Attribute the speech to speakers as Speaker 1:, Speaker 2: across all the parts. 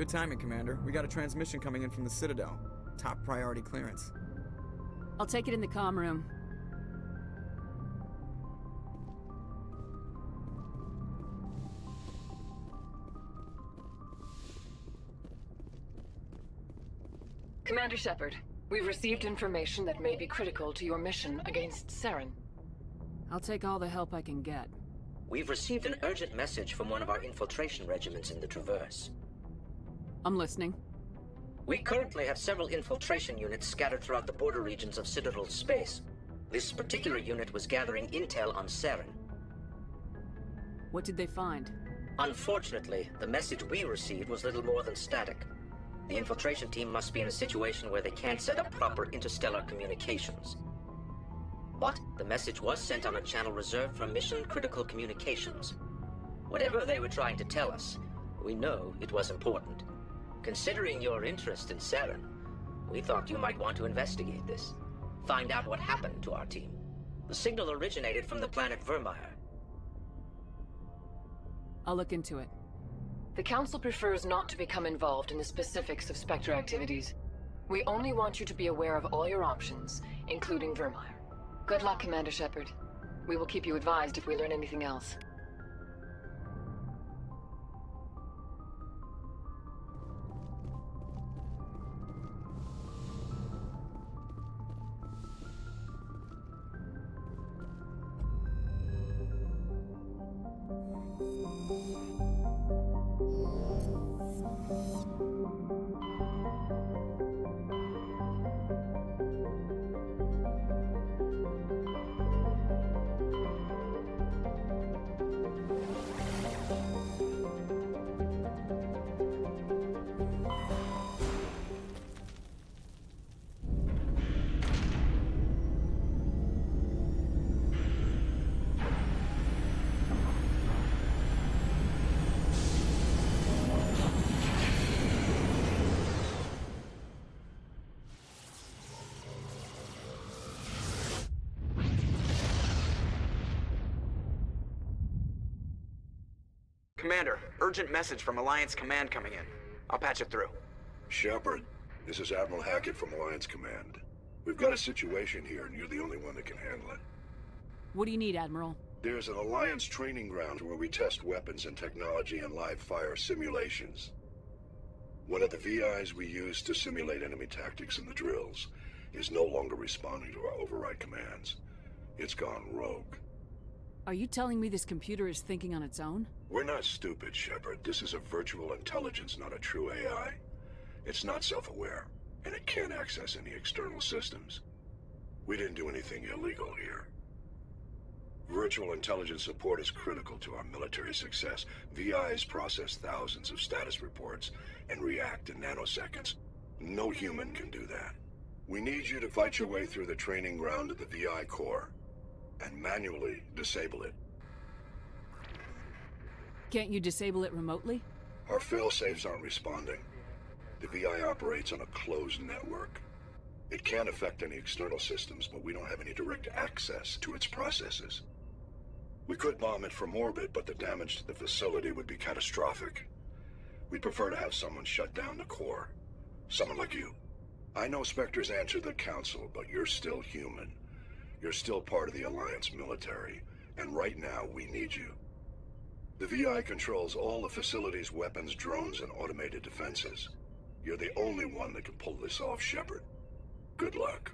Speaker 1: Good timing, Commander. We got a transmission coming in from the Citadel. Top priority clearance.
Speaker 2: I'll take it in the comm room.
Speaker 3: Commander Shepard, we've received information that may be critical to your mission against Saren.
Speaker 2: I'll take all the help I can get.
Speaker 4: We've received an urgent message from one of our infiltration regiments in the Traverse.
Speaker 2: I'm listening.
Speaker 4: We currently have several infiltration units scattered throughout the border regions of Citadel space. This particular unit was gathering intel on Saren.
Speaker 2: What did they find?
Speaker 4: Unfortunately, the message we received was little more than static. The infiltration team must be in a situation where they can't set up proper interstellar communications. But the message was sent on a channel reserved for mission-critical communications. Whatever they were trying to tell us, we know it was important. Considering your interest in Saren, we thought you might want to investigate this. Find out what happened to our team. The signal originated from the planet Vermeer.
Speaker 2: I'll look into it.
Speaker 3: The Council prefers not to become involved in the specifics of Spectre activities. We only want you to be aware of all your options, including Vermeer. Good luck, Commander Shepard. We will keep you advised if we learn anything else.
Speaker 1: Commander, urgent message from Alliance Command coming in. I'll patch it through.
Speaker 5: Shepard, this is Admiral Hackett from Alliance Command. We've got a situation here, and you're the only one that can handle it.
Speaker 2: What do you need, Admiral?
Speaker 5: There's an Alliance training ground where we test weapons and technology in live-fire simulations. One of the VIs we use to simulate enemy tactics in the drills is no longer responding to our override commands. It's gone rogue.
Speaker 2: Are you telling me this computer is thinking on its own?
Speaker 5: We're not stupid, Shepard. This is a virtual intelligence, not a true AI. It's not self-aware, and it can't access any external systems. We didn't do anything illegal here. Virtual intelligence support is critical to our military success. VIs process thousands of status reports and react in nanoseconds. No human can do that. We need you to fight your way through the training ground of the VI core and manually disable it.
Speaker 2: Can't you disable it remotely?
Speaker 5: Our fail-safes aren't responding. The VI operates on a closed network. It can't affect any external systems, but we don't have any direct access to its processes. We could bomb it from orbit, but the damage to the facility would be catastrophic. We'd prefer to have someone shut down the core. Someone like you. I know Spectres answer the Council, but you're still human. You're still part of the Alliance military, and right now we need you. The VI controls all the facility's weapons, drones, and automated defenses. You're the only one that can pull this off, Shepard. Good luck.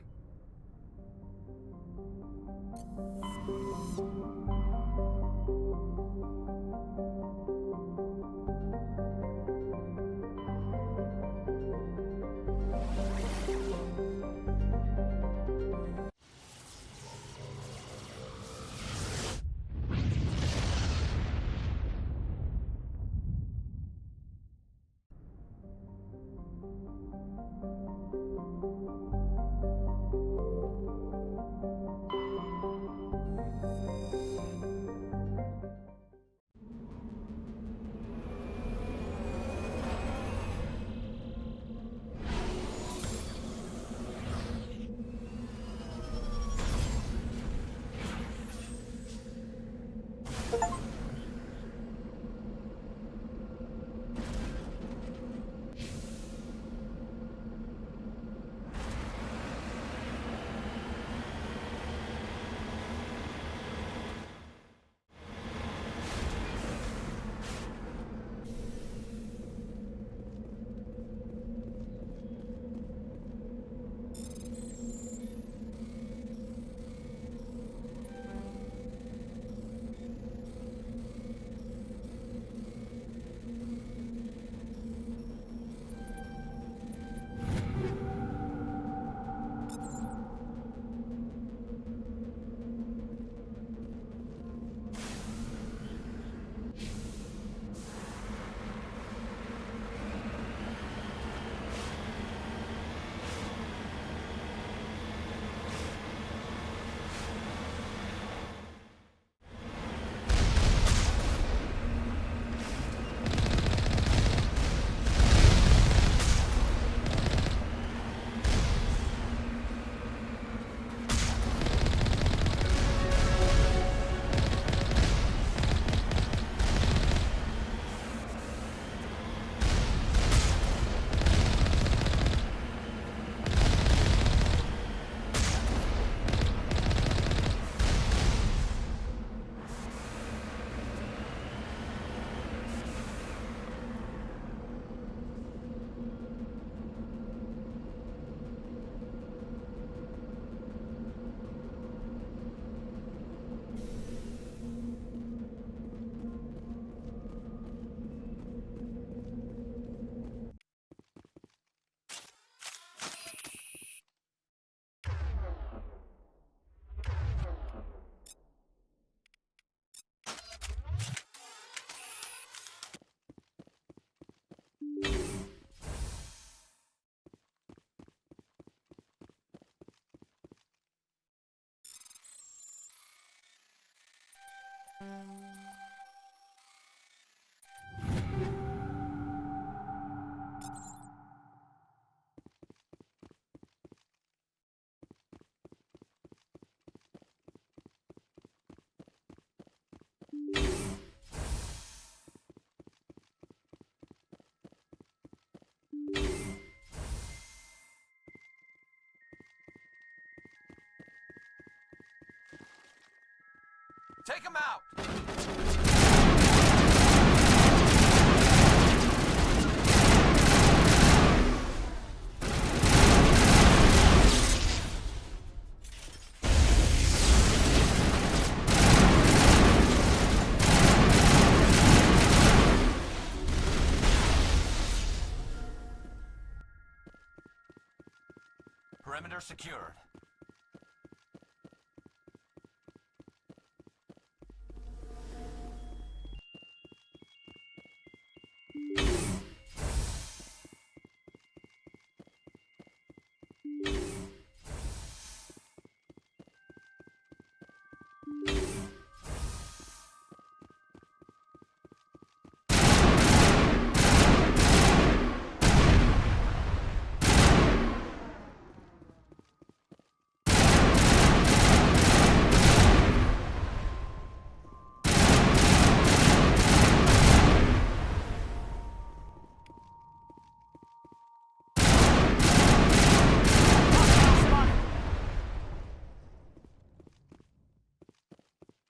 Speaker 6: Take him out! Perimeter secured.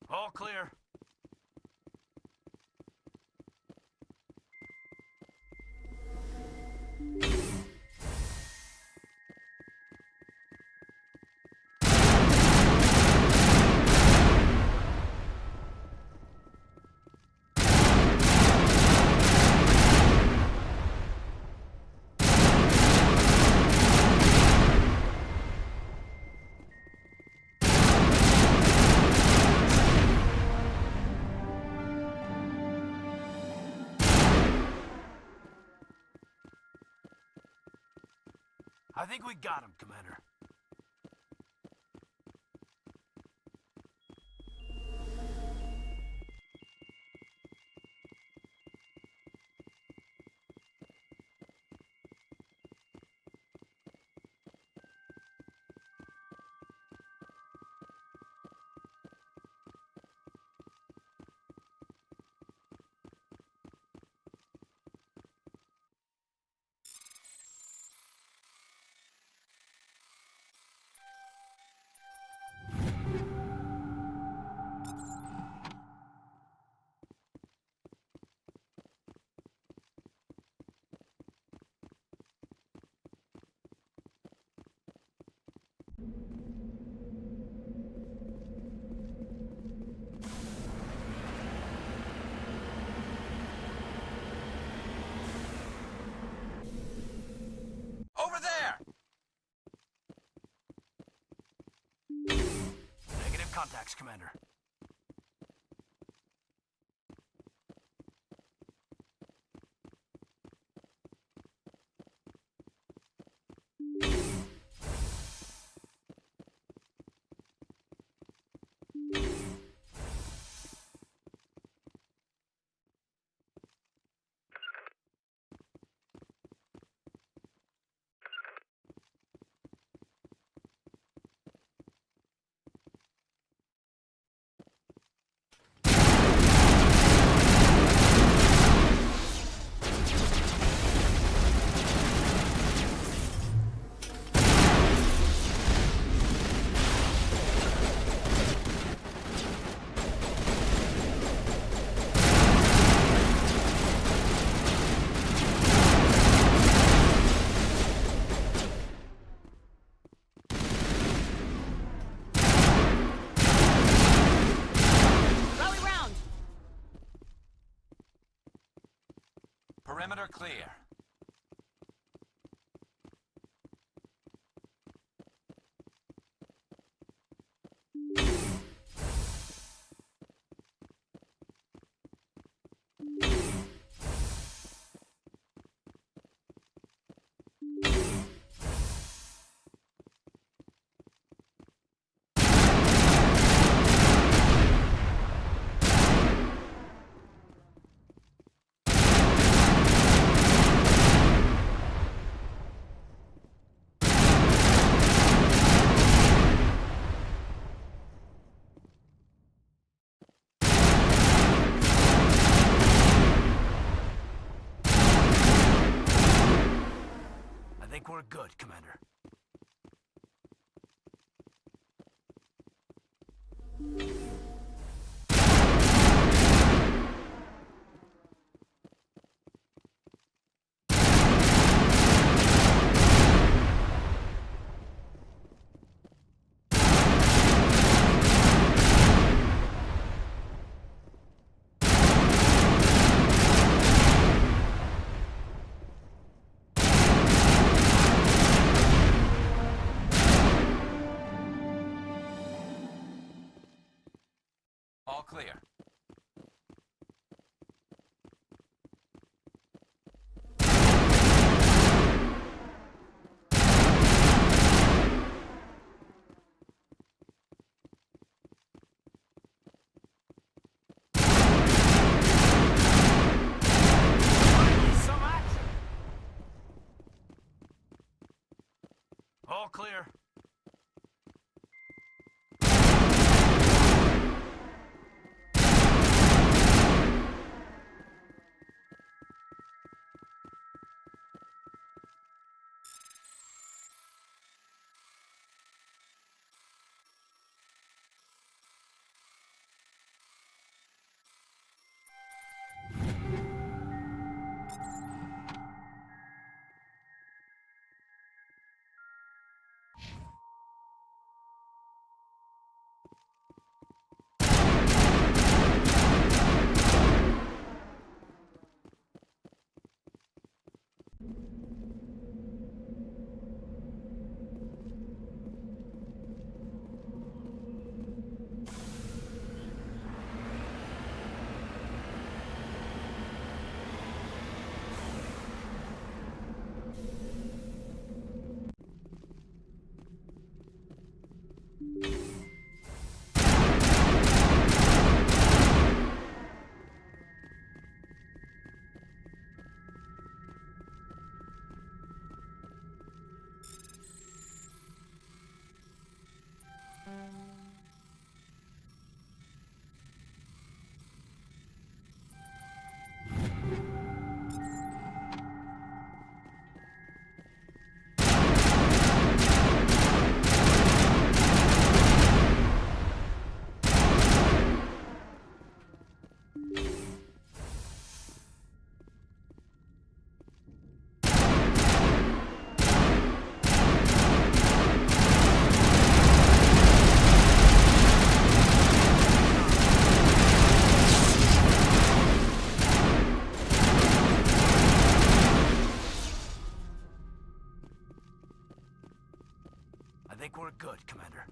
Speaker 6: All clear. I think we got him, Commander. Over there! Negative contacts, Commander. Perimeter clear. we're good, Commander. All clear. Some action. All clear. I think we're good, Commander.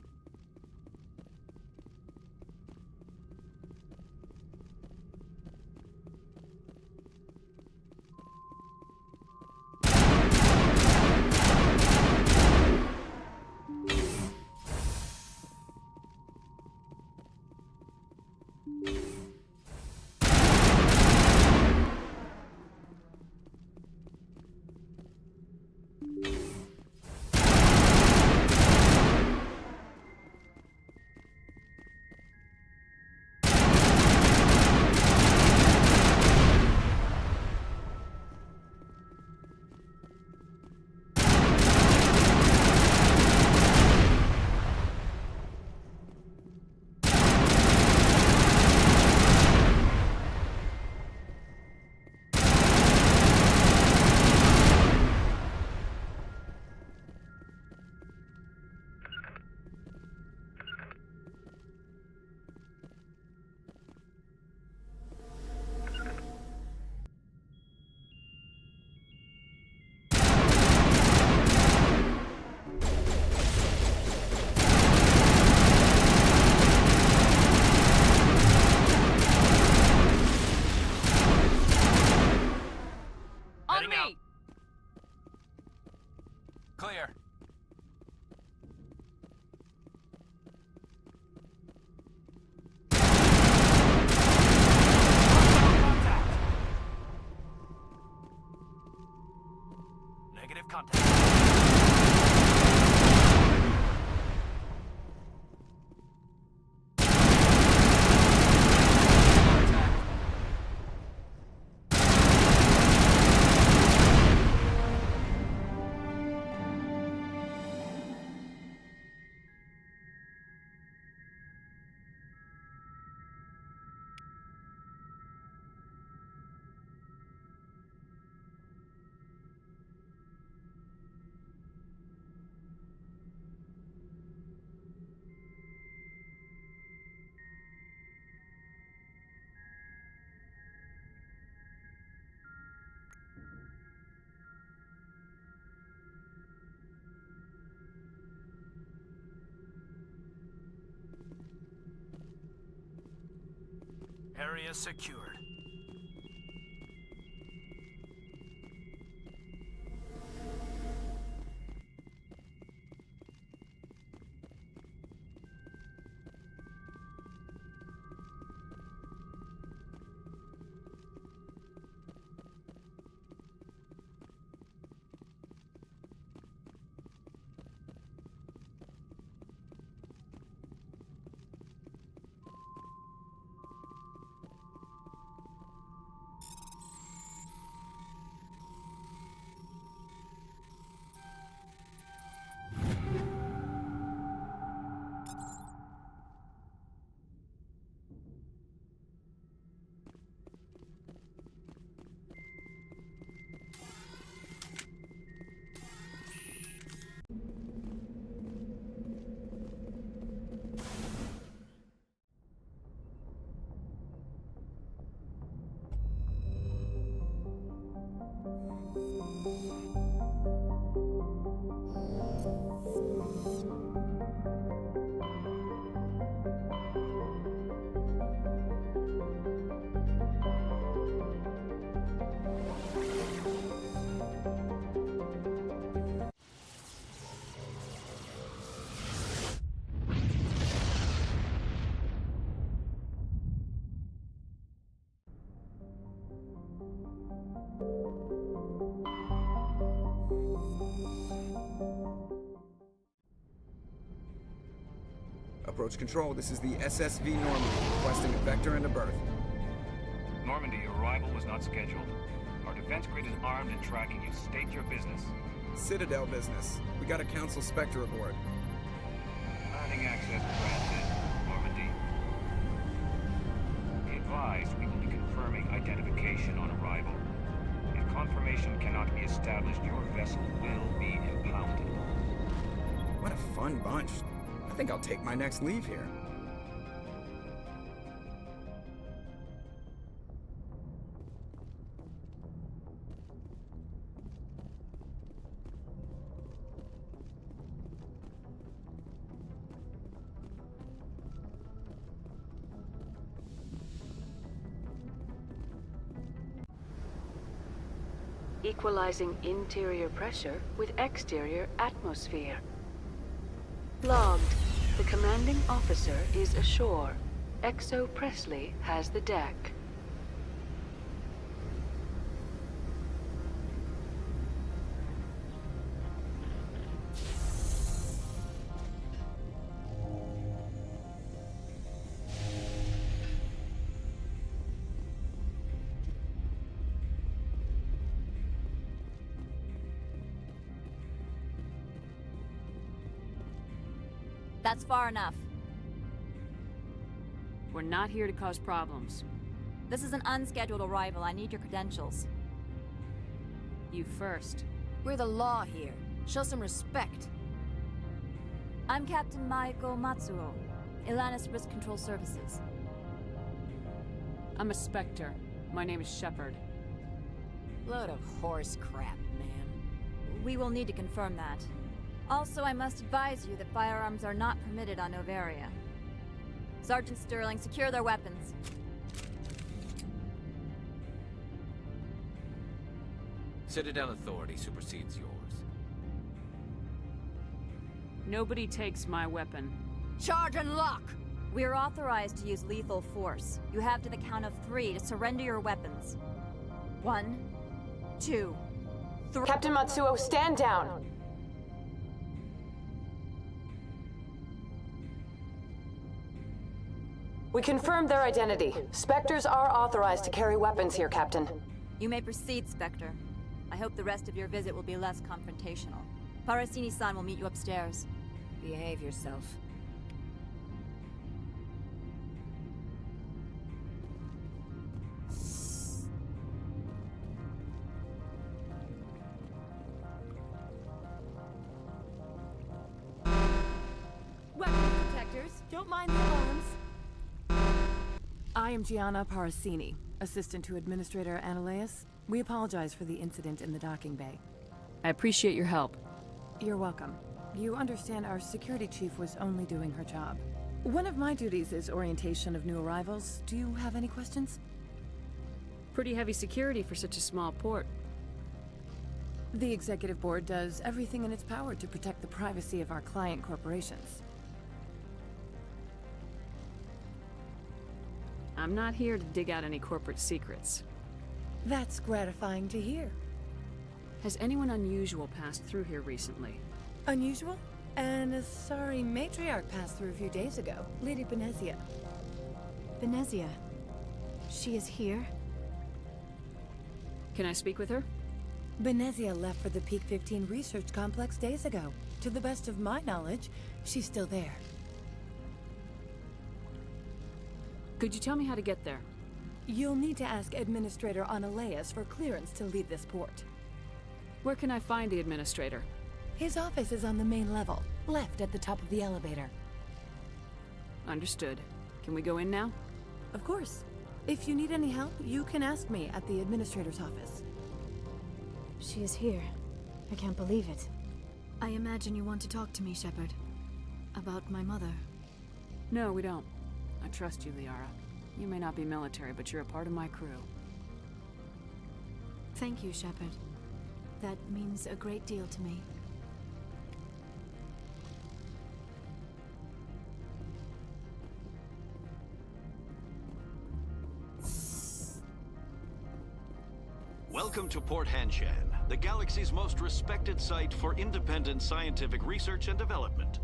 Speaker 6: Area secured.
Speaker 1: Approach control, this is the SSV Normandy, requesting a vector and a berth.
Speaker 7: Normandy, your arrival was not scheduled. Our defense grid is armed and tracking you. State your business.
Speaker 1: Citadel business. We got a Council Spectre aboard.
Speaker 7: Landing access granted, Normandy. Be advised, we will be confirming identification on arrival. If confirmation cannot be established, your vessel will be impounded.
Speaker 1: What a fun bunch. I think I'll take my next leave here.
Speaker 3: Equalizing interior pressure with exterior atmosphere. Logged. The commanding officer is ashore. Exo Presley has the deck.
Speaker 8: That's far enough.
Speaker 2: We're not here to cause problems.
Speaker 8: This is an unscheduled arrival. I need your credentials.
Speaker 2: You first.
Speaker 9: We're the law here. Show some respect.
Speaker 8: I'm Captain Maiko Matsuo, Ilanis Risk Control Services.
Speaker 2: I'm a Spectre. My name is Shepard.
Speaker 9: Load of horse crap, man.
Speaker 8: We will need to confirm that. Also, I must advise you that firearms are not permitted on Novaria. Sergeant Sterling, secure their weapons.
Speaker 10: Citadel authority supersedes yours.
Speaker 2: Nobody takes my weapon.
Speaker 9: Charge and lock!
Speaker 8: We are authorized to use lethal force. You have to the count of 3 to surrender your weapons. 1, 2, 3.
Speaker 3: Captain Matsuo, stand down! We confirmed their identity. Spectres are authorized to carry weapons here, Captain.
Speaker 8: You may proceed, Spectre. I hope the rest of your visit will be less confrontational. Parasini-san will meet you upstairs.
Speaker 9: Behave yourself.
Speaker 11: Weapons detectors. Don't mind the alarms. I am Gianna Parasini, assistant to Administrator Anolesis. We apologize for the incident in the docking bay.
Speaker 2: I appreciate your help.
Speaker 11: You're welcome. You understand our security chief was only doing her job. One of my duties is orientation of new arrivals. Do you have any questions?
Speaker 2: Pretty heavy security for such a small port.
Speaker 11: The Executive Board does everything in its power to protect the privacy of our client corporations.
Speaker 2: I'm not here to dig out any corporate secrets.
Speaker 11: That's gratifying to hear.
Speaker 2: Has anyone unusual passed through here recently?
Speaker 11: Unusual? And a sorry matriarch passed through a few days ago. Lady Benezia.
Speaker 8: Benezia. She is here?
Speaker 2: Can I speak with her?
Speaker 11: Benezia left for the Peak 15 research complex days ago. To the best of my knowledge, she's still there.
Speaker 2: Could you tell me how to get there?
Speaker 11: You'll need to ask Administrator Anolesis for clearance to leave this port.
Speaker 2: Where can I find the Administrator?
Speaker 11: His office is on the main level, left at the top of the elevator.
Speaker 2: Understood. Can we go in now?
Speaker 11: Of course. If you need any help, you can ask me at the Administrator's office.
Speaker 8: She is here. I can't believe it. I imagine you want to talk to me, Shepard. About my mother.
Speaker 2: No, we don't. I trust you, Liara. You may not be military, but you're a part of my crew.
Speaker 8: Thank you, Shepard. That means a great deal to me.
Speaker 12: Welcome to Port Hanshan, the galaxy's most respected site for independent scientific research and development.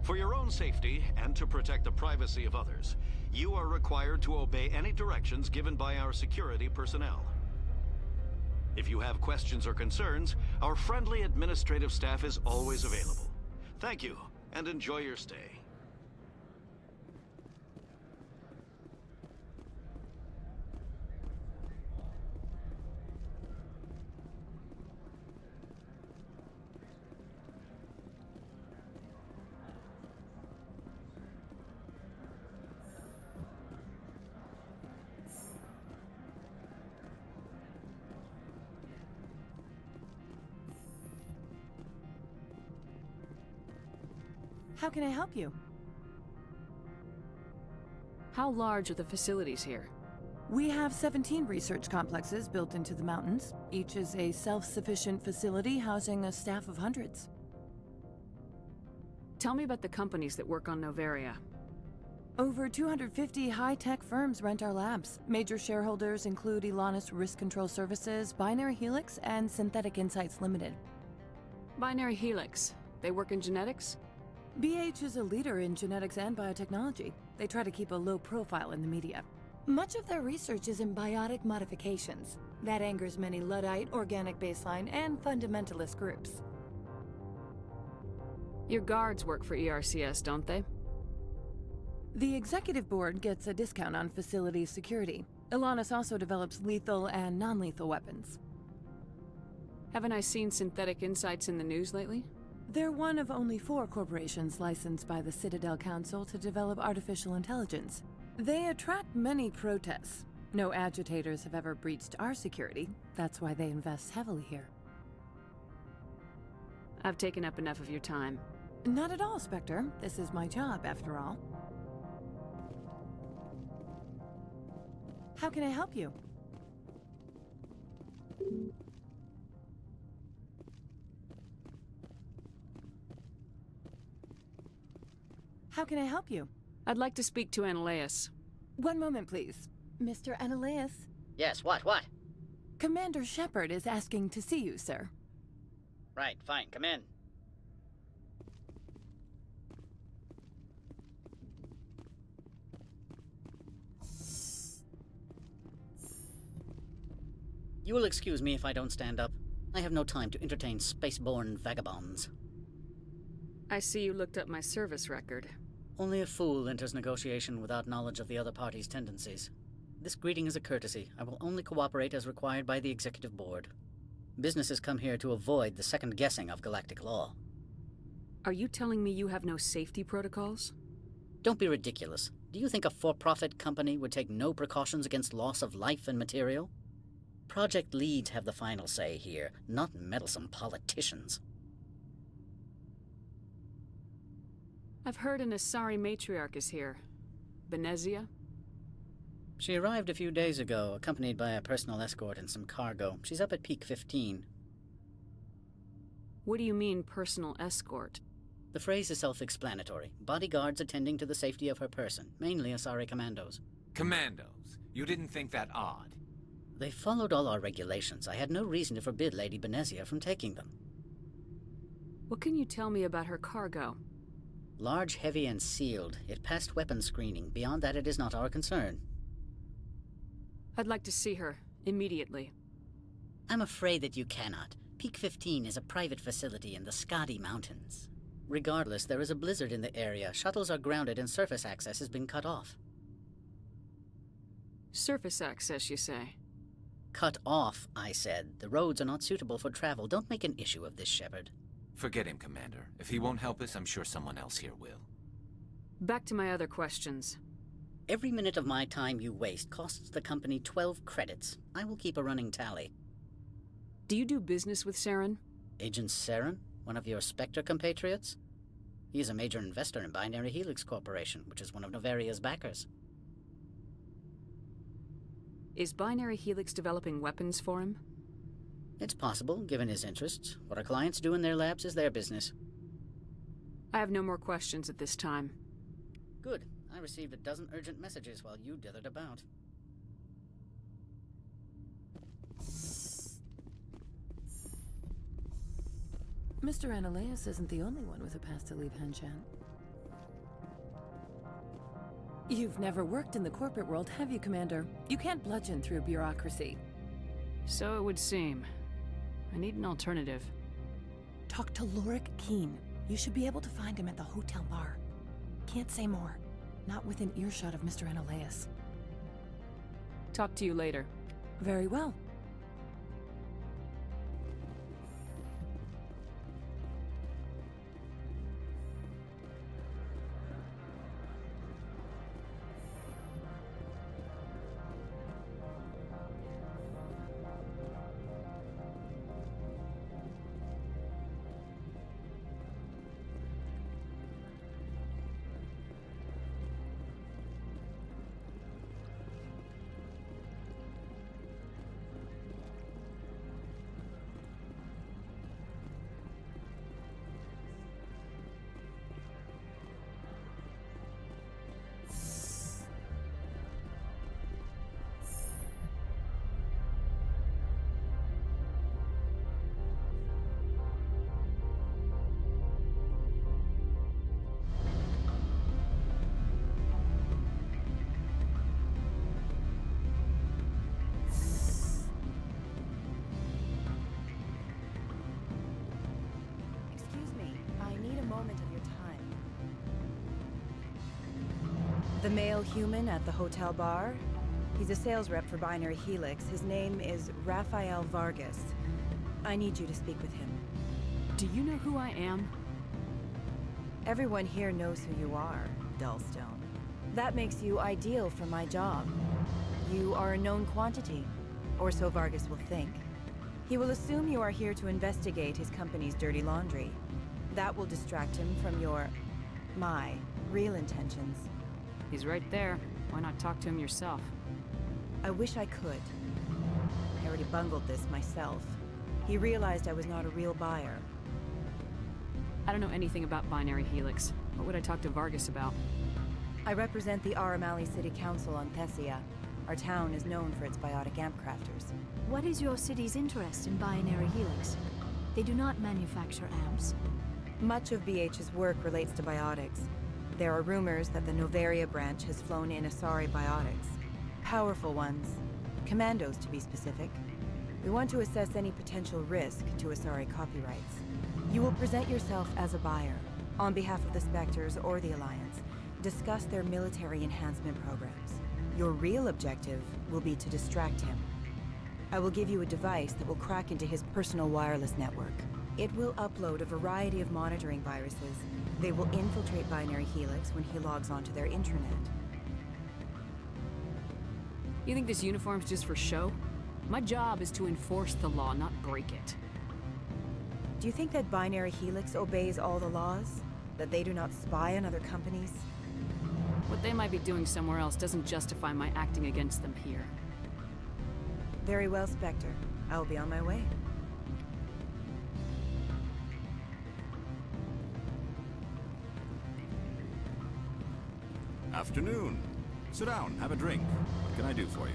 Speaker 12: For your own safety, and to protect the privacy of others, you are required to obey any directions given by our security personnel. If you have questions or concerns, our friendly administrative staff is always available. Thank you, and enjoy your stay.
Speaker 11: How can I help you?
Speaker 2: How large are the facilities here?
Speaker 11: We have 17 research complexes built into the mountains. Each is a self-sufficient facility housing a staff of hundreds.
Speaker 2: Tell me about the companies that work on Noveria.
Speaker 11: Over 250 high-tech firms rent our labs. Major shareholders include Elanus Risk Control Services, Binary Helix, and Synthetic Insights Limited.
Speaker 2: Binary Helix. They work in genetics?
Speaker 11: BH is a leader in genetics and biotechnology. They try to keep a low profile in the media. Much of their research is in biotic modifications. That angers many Luddite, organic baseline, and fundamentalist groups.
Speaker 2: Your guards work for ERCS, don't they?
Speaker 11: The Executive Board gets a discount on facility security. Elanus also develops lethal and non-lethal weapons.
Speaker 2: Haven't I seen Synthetic Insights in the news lately?
Speaker 11: They're one of only 4 corporations licensed by the Citadel Council to develop artificial intelligence. They attract many protests. No agitators have ever breached our security. That's why they invest heavily here.
Speaker 2: I've taken up enough of your time.
Speaker 11: Not at all, Spectre. This is my job, after all. How can I help you? How can I help you?
Speaker 2: I'd like to speak to Anolesis.
Speaker 11: One moment, please. Mr. Anolesis?
Speaker 13: Yes, what?
Speaker 11: Commander Shepard is asking to see you, sir.
Speaker 13: Right, fine, come in. You will excuse me if I don't stand up. I have no time to entertain spaceborne vagabonds.
Speaker 2: I see you looked up my service record.
Speaker 13: Only a fool enters negotiation without knowledge of the other party's tendencies. This greeting is a courtesy. I will only cooperate as required by the Executive Board. Businesses come here to avoid the second guessing of galactic law.
Speaker 2: Are you telling me you have no safety protocols?
Speaker 13: Don't be ridiculous. Do you think a for-profit company would take no precautions against loss of life and material? Project leads have the final say here, not meddlesome politicians.
Speaker 2: I've heard an Asari matriarch is here. Benezia?
Speaker 13: She arrived a few days ago, accompanied by a personal escort and some cargo. She's up at Peak 15.
Speaker 2: What do you mean, personal escort?
Speaker 13: The phrase is self-explanatory. Bodyguards attending to the safety of her person, mainly Asari commandos.
Speaker 10: Commandos? You didn't think that odd?
Speaker 13: They followed all our regulations. I had no reason to forbid Lady Benezia from taking them.
Speaker 2: What can you tell me about her cargo?
Speaker 13: Large, heavy, and sealed. It passed weapons screening. Beyond that, it is not our concern.
Speaker 2: I'd like to see her, immediately.
Speaker 13: I'm afraid that you cannot. Peak 15 is a private facility in the Skadi Mountains. Regardless, there is a blizzard in the area. Shuttles are grounded and surface access has been cut off.
Speaker 2: Surface access, you say?
Speaker 13: Cut off, I said. The roads are not suitable for travel. Don't make an issue of this, Shepard.
Speaker 10: Forget him, Commander. If he won't help us, I'm sure someone else here will.
Speaker 2: Back to my other questions.
Speaker 13: Every minute of my time you waste costs the company 12 credits. I will keep a running tally.
Speaker 2: Do you do business with Saren?
Speaker 13: Agent Saren? One of your Spectre compatriots? He is a major investor in Binary Helix Corporation, which is one of Novaria's backers.
Speaker 2: Is Binary Helix developing weapons for him?
Speaker 13: It's possible, given his interests. What our clients do in their labs is their business.
Speaker 2: I have no more questions at this time.
Speaker 13: Good. I received a dozen urgent messages while you dithered about.
Speaker 11: Mr. Anolesis isn't the only one with a pass to leave Hanshan. You've never worked in the corporate world, have you, Commander? You can't bludgeon through bureaucracy.
Speaker 2: So it would seem. I need an alternative.
Speaker 11: Talk to Lorik Keen. You should be able to find him at the hotel bar. Can't say more. Not within earshot of Mr. Anolesis.
Speaker 2: Talk to you later.
Speaker 11: Very well.
Speaker 14: The male human at the hotel bar? He's a sales rep for Binary Helix. His name is Rafael Vargas. I need you to speak with him.
Speaker 2: Do you know who I am?
Speaker 14: Everyone here knows who you are, Dullstone. That makes you ideal for my job. You are a known quantity, or so Vargas will think. He will assume you are here to investigate his company's dirty laundry. That will distract him from my real intentions.
Speaker 2: He's right there. Why not talk to him yourself?
Speaker 14: I wish I could. I already bungled this myself. He realized I was not a real buyer.
Speaker 2: I don't know anything about Binary Helix. What would I talk to Vargas about?
Speaker 14: I represent the Aramali City Council on Thessia. Our town is known for its biotic amp crafters.
Speaker 15: What is your city's interest in Binary Helix? They do not manufacture amps.
Speaker 14: Much of BH's work relates to biotics. There are rumors that the Novaria branch has flown in Asari biotics. Powerful ones. Commandos, to be specific. We want to assess any potential risk to Asari copyrights. You will present yourself as a buyer, on behalf of the Spectres or the Alliance. Discuss their military enhancement programs. Your real objective will be to distract him. I will give you a device that will crack into his personal wireless network. It will upload a variety of monitoring viruses. They will infiltrate Binary Helix when he logs onto their intranet.
Speaker 2: You think this uniform's just for show? My job is to enforce the law, not break it.
Speaker 14: Do you think that Binary Helix obeys all the laws? That they do not spy on other companies?
Speaker 2: What they might be doing somewhere else doesn't justify my acting against them here.
Speaker 14: Very well, Spectre. I will be on my way.
Speaker 16: Afternoon. Sit down, have a drink. What can I do for you?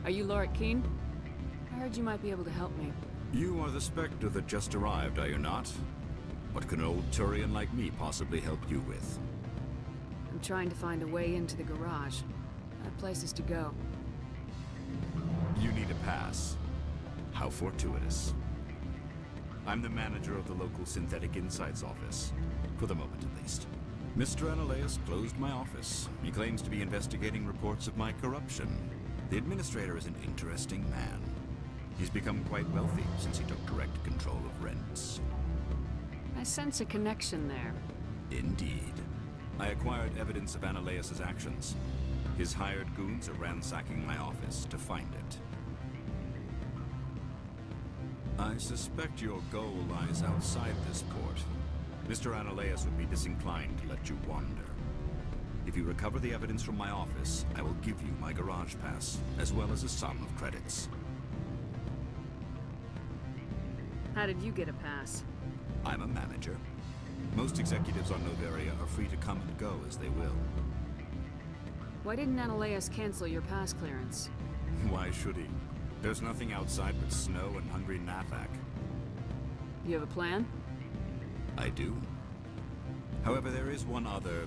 Speaker 2: Are you Lorik Keene? I heard you might be able to help me.
Speaker 16: You are the Spectre that just arrived, are you not? What can an old Turian like me possibly help you with?
Speaker 2: I'm trying to find a way into the garage. I have places to go.
Speaker 16: You need a pass. How fortuitous. I'm the manager of the local Synthetic Insights office. For the moment, at least. Mr. Anolesis closed my office. He claims to be investigating reports of my corruption. The administrator is an interesting man. He's become quite wealthy since he took direct control of rents.
Speaker 2: I sense a connection there.
Speaker 16: Indeed. I acquired evidence of Anolesis' actions. His hired goons are ransacking my office to find it. I suspect your goal lies outside this port. Mr. Anolesis would be disinclined to let you wander. If you recover the evidence from my office, I will give you my garage pass, as well as a sum of credits.
Speaker 2: How did you get a pass?
Speaker 16: I'm a manager. Most executives on Noveria are free to come and go as they will.
Speaker 2: Why didn't Anolesis cancel your pass clearance?
Speaker 16: Why should he? There's nothing outside but snow and hungry Nathak.
Speaker 2: You have a plan?
Speaker 16: I do. However, there is one other...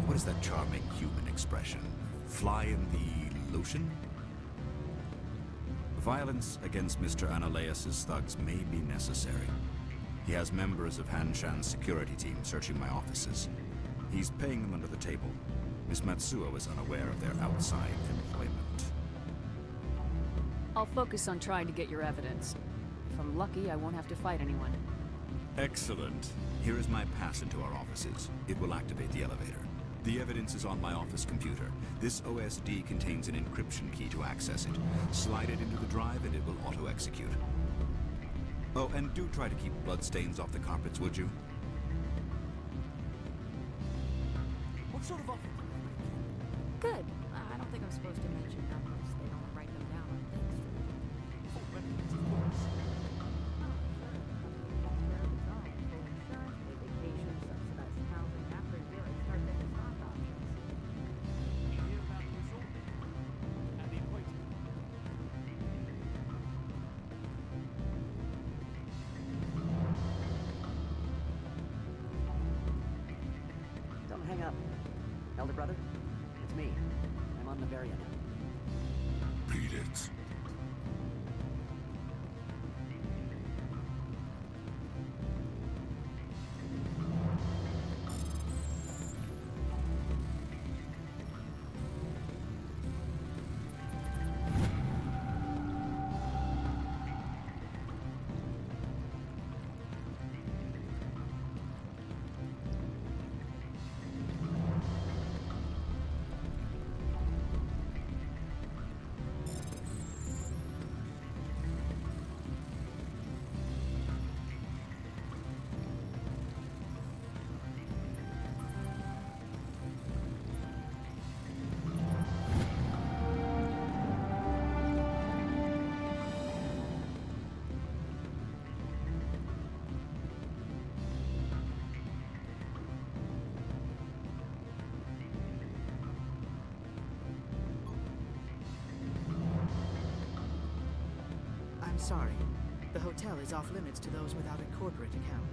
Speaker 16: What is that charming human expression? Fly in the lotion? Violence against Mr. Anolesis' thugs may be necessary. He has members of Han-Shan's security team searching my offices. He's paying them under the table. Miss Matsuo is unaware of their outside employment.
Speaker 2: I'll focus on trying to get your evidence. If I'm lucky, I won't have to fight anyone.
Speaker 16: Excellent. Here is my pass into our offices. It will activate the elevator. The evidence is on my office computer. This OSD contains an encryption key to access it. Slide it into the drive and it will auto-execute. Oh, and do try to keep bloodstains off the carpets, would you?
Speaker 6: What sort of offer?
Speaker 8: Good. I don't think I'm supposed to mention numbers. They don't write them down on things.
Speaker 6: Full benefits, of course. You hear about the resort and the equator.
Speaker 17: Don't hang up. Elder brother, it's me. I'm on Noveria now.
Speaker 5: Beat it.
Speaker 6: I'm sorry. The hotel is off limits to those without a corporate account.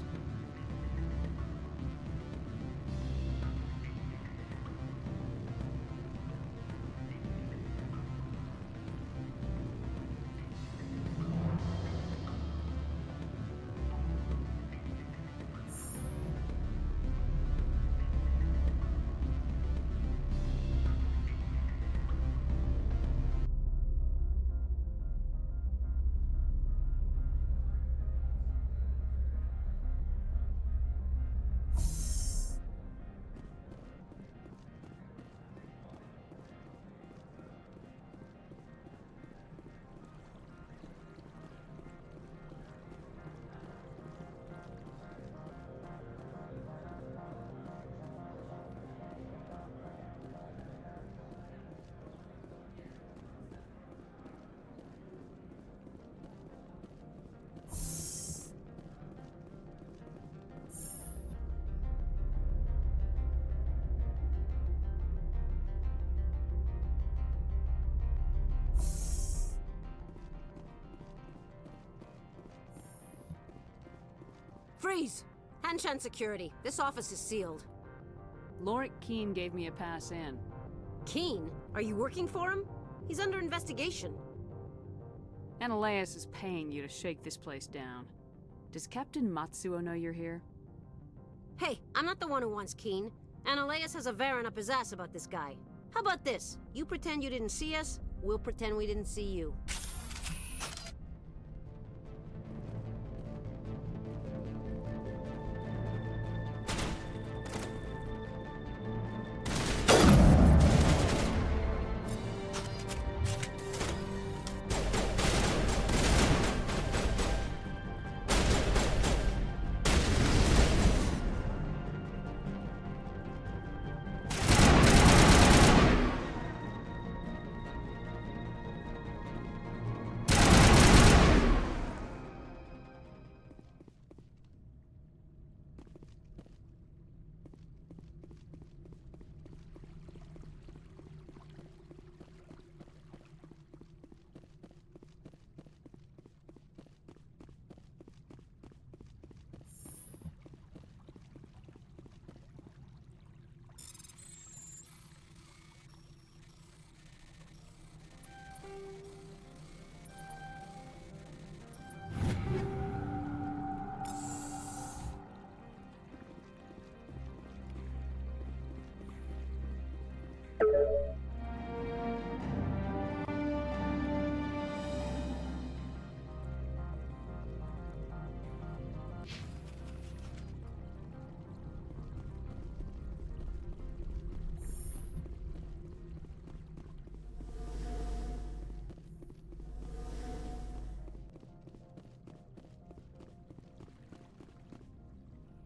Speaker 18: Freeze! Hanshan security. This office is sealed.
Speaker 2: Lorik Keene gave me a pass in.
Speaker 18: Keene? Are you working for him? He's under investigation.
Speaker 2: Anolesis is paying you to shake this place down. Does Captain Matsuo know you're here?
Speaker 18: Hey, I'm not the one who wants Keene. Anolesis has a Varen up his ass about this guy. How about this? You pretend you didn't see us, we'll pretend we didn't see you.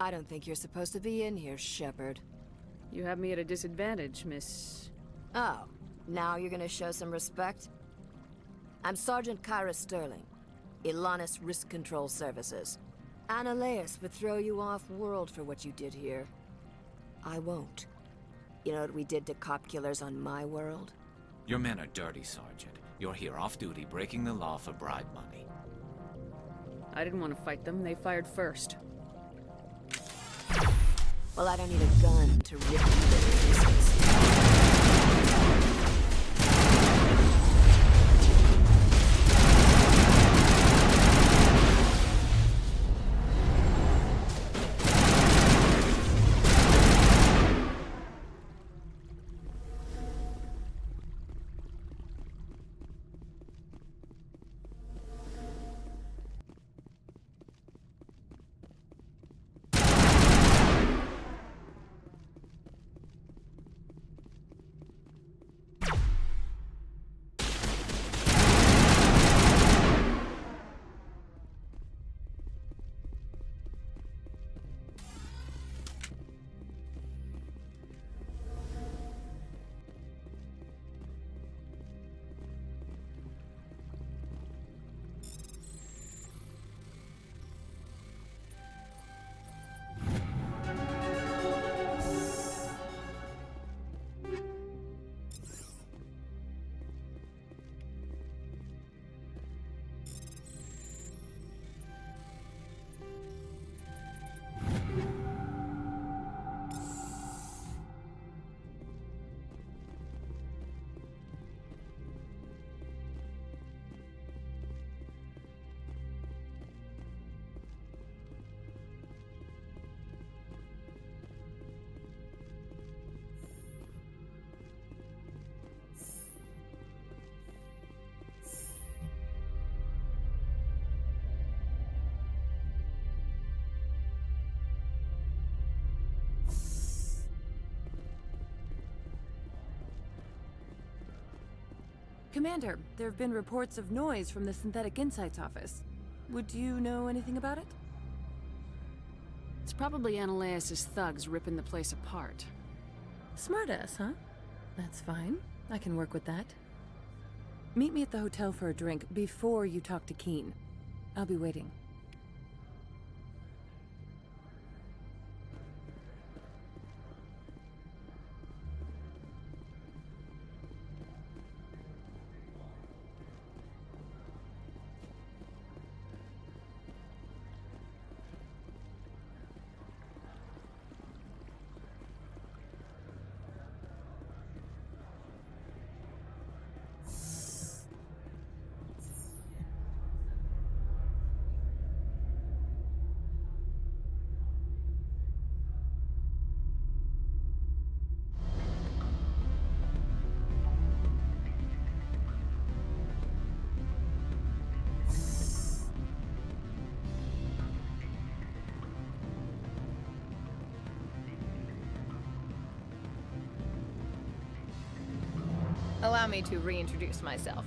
Speaker 9: I don't think you're supposed to be in here, Shepard.
Speaker 2: You have me at a disadvantage, Miss...
Speaker 9: Oh, now you're gonna show some respect? I'm Sergeant Kyra Sterling, Ilanis Risk Control Services. Anolesis would throw you off-world for what you did here. I won't. You know what we did to cop killers on my world?
Speaker 10: Your men are dirty, Sergeant. You're here off-duty, breaking the law for bribe money.
Speaker 2: I didn't want to fight them. They fired first.
Speaker 9: Well, I don't need a gun to rip you to pieces.
Speaker 11: Commander, there have been reports of noise from the Synthetic Insights office. Would you know anything about it?
Speaker 2: It's probably Anolesis' thugs ripping the place apart.
Speaker 11: Smartass, huh? That's fine. I can work with that. Meet me at the hotel for a drink before you talk to Keene. I'll be waiting.
Speaker 19: Allow me to reintroduce myself.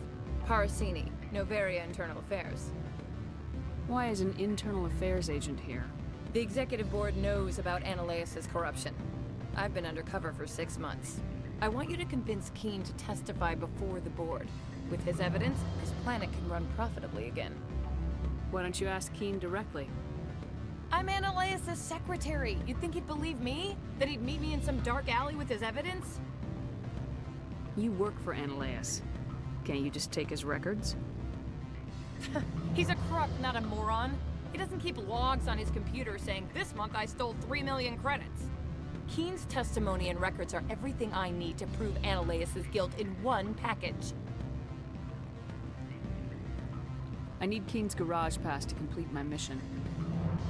Speaker 19: Parasini, Novaria Internal Affairs.
Speaker 2: Why is an internal affairs agent here?
Speaker 19: The executive board knows about Anolesis' corruption. I've been undercover for 6 months. I want you to convince Keen to testify before the board. With his evidence, this planet can run profitably again.
Speaker 2: Why don't you ask Keen directly?
Speaker 19: I'm Anolesis' secretary. You'd think he'd believe me? That he'd meet me in some dark alley with his evidence?
Speaker 2: You work for Anolesis. Can't you just take his records?
Speaker 19: He's a crook, not a moron. He doesn't keep logs on his computer saying, "This month I stole 3 million credits." Keen's testimony and records are everything I need to prove Anolesis' guilt in one package.
Speaker 2: I need Keen's garage pass to complete my mission.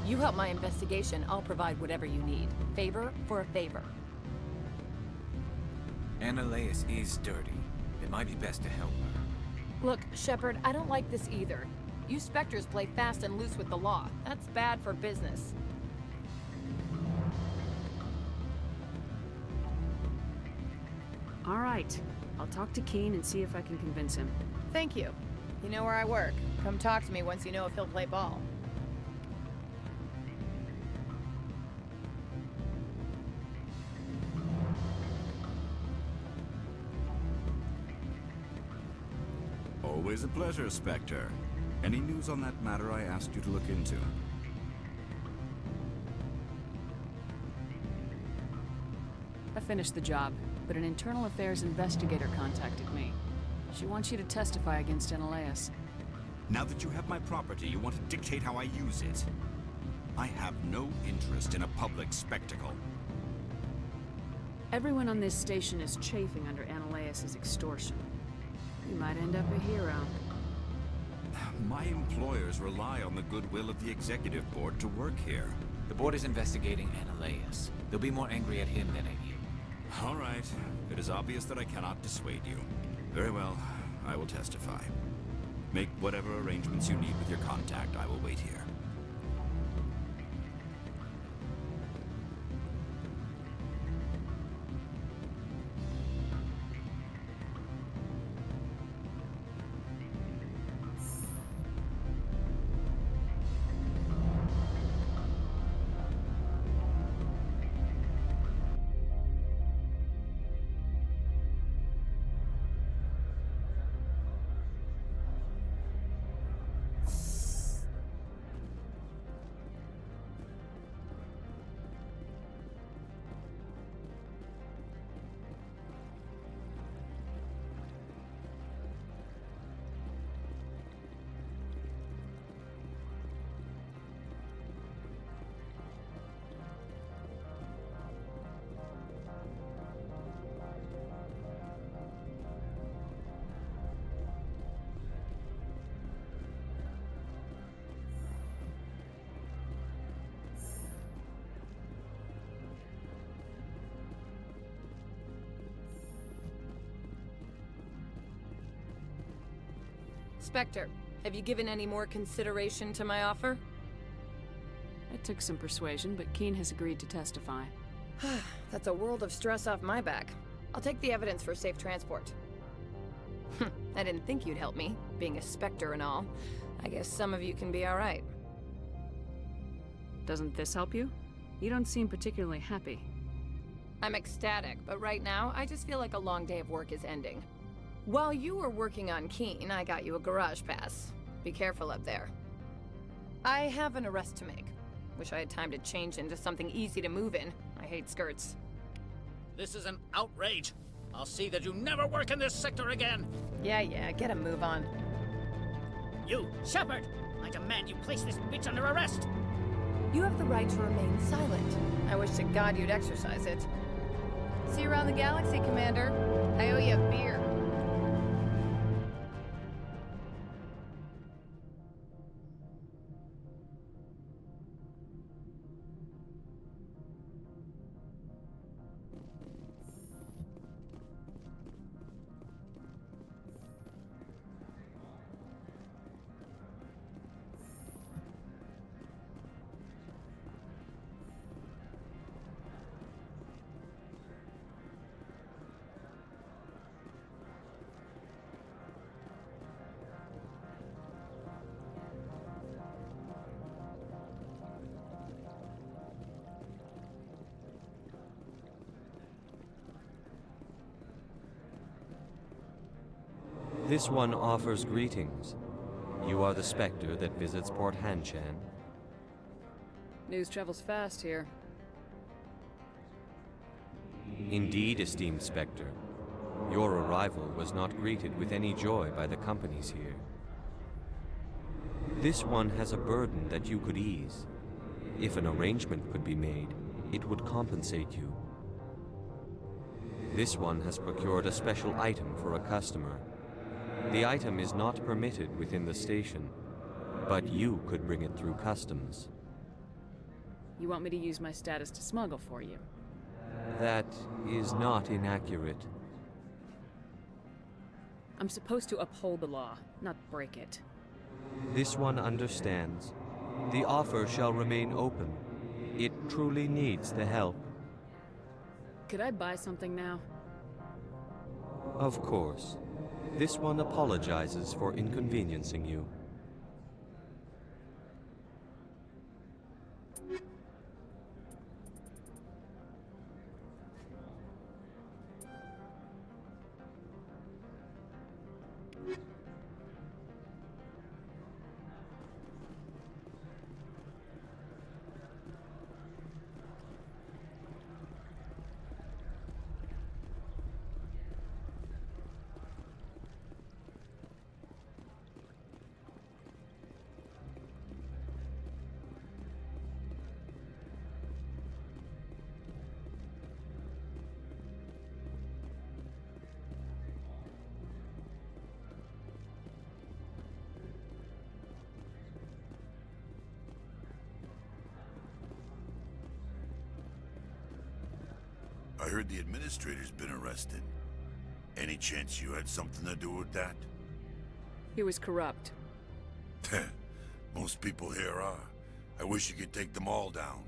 Speaker 19: You help my investigation, I'll provide whatever you need. Favor for a favor.
Speaker 10: Anolesis is dirty. It might be best to help her.
Speaker 19: Look, Shepard, I don't like this either. You Spectres play fast and loose with the law. That's bad for business.
Speaker 2: All right. I'll talk to Keen and see if I can convince him.
Speaker 19: Thank you. You know where I work. Come talk to me once you know if he'll play ball.
Speaker 16: Always a pleasure, Spectre. Any news on that matter I asked you to look into?
Speaker 2: I finished the job, but an internal affairs investigator contacted me. She wants you to testify against Anolesis.
Speaker 16: Now that you have my property, you want to dictate how I use it. I have no interest in a public spectacle.
Speaker 2: Everyone on this station is chafing under Anolesis' extortion. You might end up a hero.
Speaker 16: My employers rely on the goodwill of the executive board to work here.
Speaker 10: The board is investigating Anolesis. They'll be more angry at him than at you.
Speaker 16: All right. It is obvious that I cannot dissuade you. Very well. I will testify. Make whatever arrangements you need with your contact. I will wait here.
Speaker 19: Spectre, have you given any more consideration to my offer?
Speaker 2: It took some persuasion, but Keen has agreed to testify.
Speaker 19: That's a world of stress off my back. I'll take the evidence for safe transport. I didn't think you'd help me, being a Spectre and all. I guess some of you can be alright.
Speaker 2: Doesn't this help you? You don't seem particularly happy.
Speaker 19: I'm ecstatic, but right now, I just feel like a long day of work is ending. While you were working on Keen, I got you a garage pass. Be careful up there. I have an arrest to make. Wish I had time to change into something easy to move in. I hate skirts.
Speaker 13: This is an outrage. I'll see that you never work in this sector again.
Speaker 19: Yeah, get a move on.
Speaker 13: You, Shepard! I demand you place this bitch under arrest!
Speaker 19: You have the right to remain silent. I wish to God you'd exercise it. See you around the galaxy, Commander. I owe you a beer.
Speaker 20: This one offers greetings. You are the Spectre that visits Port Hanshan.
Speaker 2: News travels fast here.
Speaker 20: Indeed, esteemed Spectre. Your arrival was not greeted with any joy by the companies here. This one has a burden that you could ease. If an arrangement could be made, it would compensate you. This one has procured a special item for a customer. The item is not permitted within the station, but you could bring it through customs.
Speaker 2: You want me to use my status to smuggle for you?
Speaker 20: That is not inaccurate.
Speaker 2: I'm supposed to uphold the law, not break it.
Speaker 20: This one understands. The offer shall remain open. It truly needs the help.
Speaker 2: Could I buy something now?
Speaker 20: Of course. This one apologizes for inconveniencing you.
Speaker 5: I heard the administrator's been arrested. Any chance you had something to do with that?
Speaker 2: He was corrupt.
Speaker 5: Most people here are. I wish you could take them all down.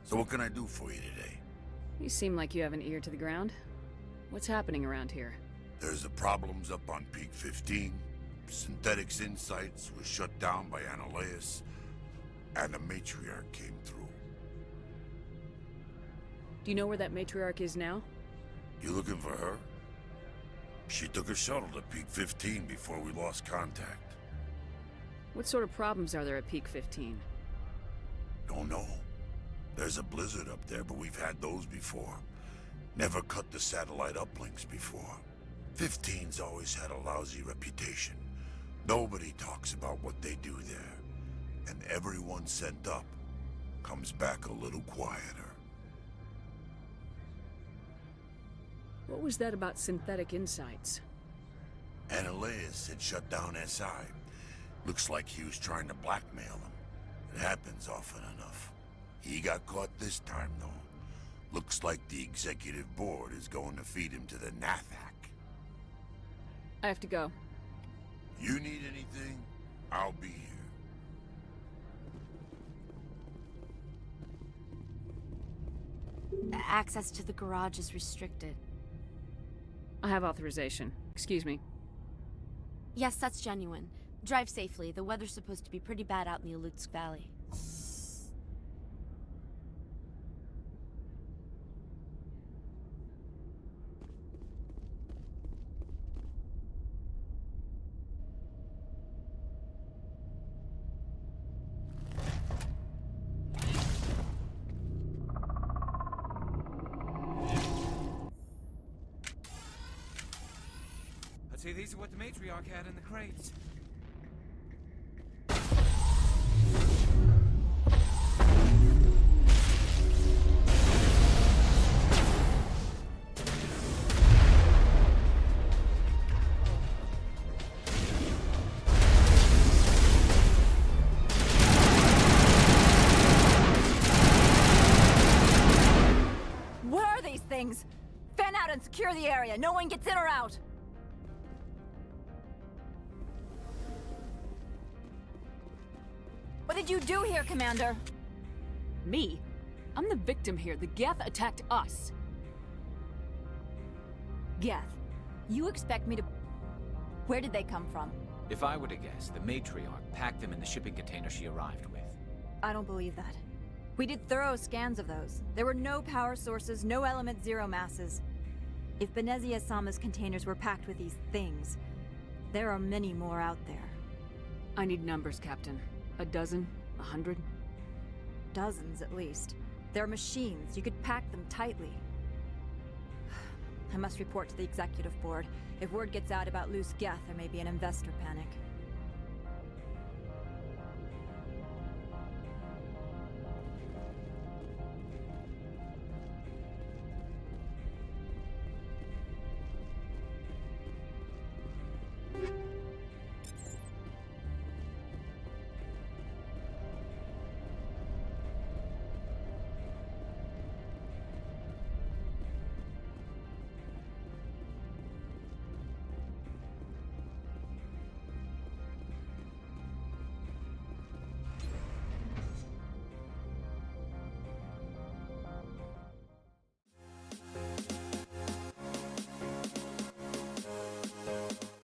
Speaker 5: So what can I do for you today?
Speaker 2: You seem like you have an ear to the ground. What's happening around here?
Speaker 5: There's the problems up on Peak 15. Synthetics Insights was shut down by Anolesis. And the matriarch came through.
Speaker 2: Do you know where that matriarch is now?
Speaker 5: You looking for her? She took a shuttle to Peak 15 before we lost contact.
Speaker 2: What sort of problems are there at Peak 15?
Speaker 5: Don't know. There's a blizzard up there, but we've had those before. Never cut the satellite uplinks before. 15's always had a lousy reputation. Nobody talks about what they do there. And everyone sent up comes back a little quieter.
Speaker 2: What was that about Synthetic Insights?
Speaker 5: Anolesis had shut down SI. Looks like he was trying to blackmail them. It happens often enough. He got caught this time, though. Looks like the executive board is going to feed him to the Nathak.
Speaker 2: I have to go.
Speaker 5: You need anything? I'll be here.
Speaker 8: Access to the garage is restricted.
Speaker 2: I have authorization. Excuse me.
Speaker 8: Yes, that's genuine. Drive safely. The weather's supposed to be pretty bad out in the Alutsk Valley.
Speaker 10: I'd say these are what the matriarch had in the crates.
Speaker 8: Where are these things? Fan out and secure the area. No one gets in or out. What did you do here, Commander?
Speaker 2: Me? I'm the victim here. The Geth attacked us.
Speaker 8: Geth, you expect me to... Where did they come from?
Speaker 10: If I were to guess, the matriarch packed them in the shipping container she arrived with.
Speaker 8: I don't believe that. We did thorough scans of those. There were no power sources, no element zero masses. If Benezia Sama's containers were packed with these things, There are many more out there.
Speaker 2: I need numbers, Captain. A dozen? 100?
Speaker 8: Dozens, at least. They're machines. You could pack them tightly. I must report to the executive board. If word gets out about loose Geth, there may be an investor panic.